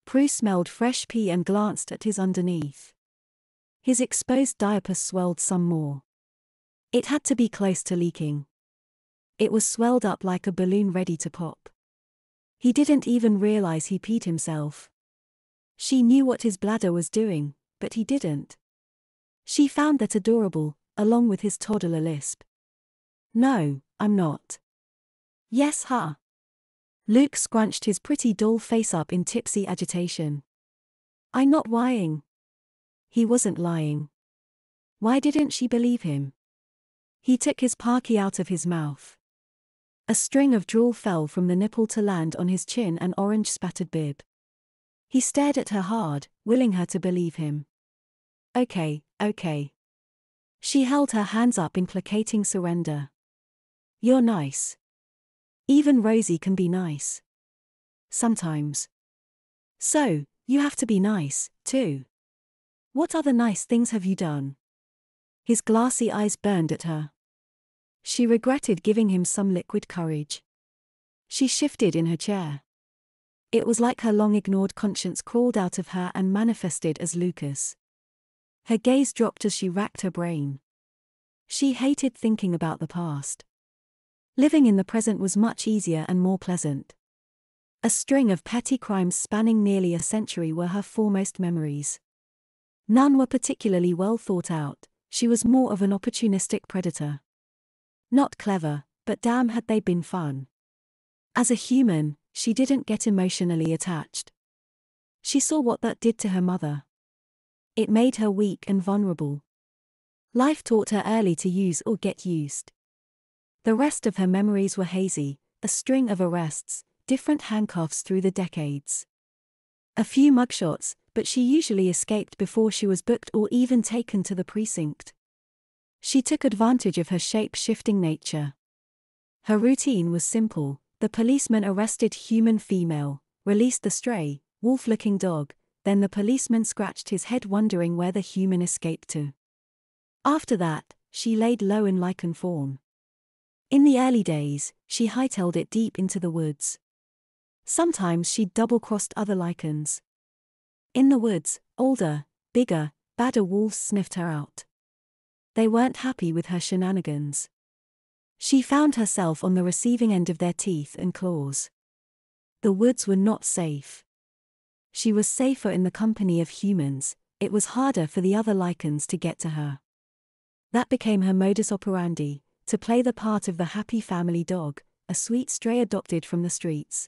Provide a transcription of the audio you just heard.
Prue smelled fresh pee and glanced at his underneath. His exposed diaper swelled some more. It had to be close to leaking. It was swelled up like a balloon ready to pop. He didn't even realize he peed himself. She knew what his bladder was doing, but he didn't. She found that adorable, along with his toddler lisp. No, I'm not. Yes, huh? Luke scrunched his pretty doll face up in tipsy agitation. I'm not lying. He wasn't lying. Why didn't she believe him? He took his parky out of his mouth. A string of drool fell from the nipple to land on his chin and orange-spattered bib. He stared at her hard, willing her to believe him. Okay. She held her hands up in placating surrender. You're nice. Even Rosie can be nice. Sometimes. So, you have to be nice, too. What other nice things have you done? His glassy eyes burned at her. She regretted giving him some liquid courage. She shifted in her chair. It was like her long-ignored conscience crawled out of her and manifested as Lucas. Her gaze dropped as she racked her brain. She hated thinking about the past. Living in the present was much easier and more pleasant. A string of petty crimes spanning nearly a century were her foremost memories. None were particularly well thought out. She was more of an opportunistic predator. Not clever, but damn had they been fun. As a human, she didn't get emotionally attached. She saw what that did to her mother. It made her weak and vulnerable. Life taught her early to use or get used. The rest of her memories were hazy, a string of arrests, different handcuffs through the decades. A few mugshots, but she usually escaped before she was booked or even taken to the precinct. She took advantage of her shape-shifting nature. Her routine was simple. The policeman arrested human female, released the stray, wolf-looking dog, then the policeman scratched his head wondering where the human escaped to. After that, she laid low in lichen form. In the early days, she hightailed it deep into the woods. Sometimes she'd double-crossed other lichens. In the woods, older, bigger, badder wolves sniffed her out. They weren't happy with her shenanigans. She found herself on the receiving end of their teeth and claws. The woods were not safe. She was safer in the company of humans. It was harder for the other lichens to get to her. That became her modus operandi, to play the part of the happy family dog, a sweet stray adopted from the streets.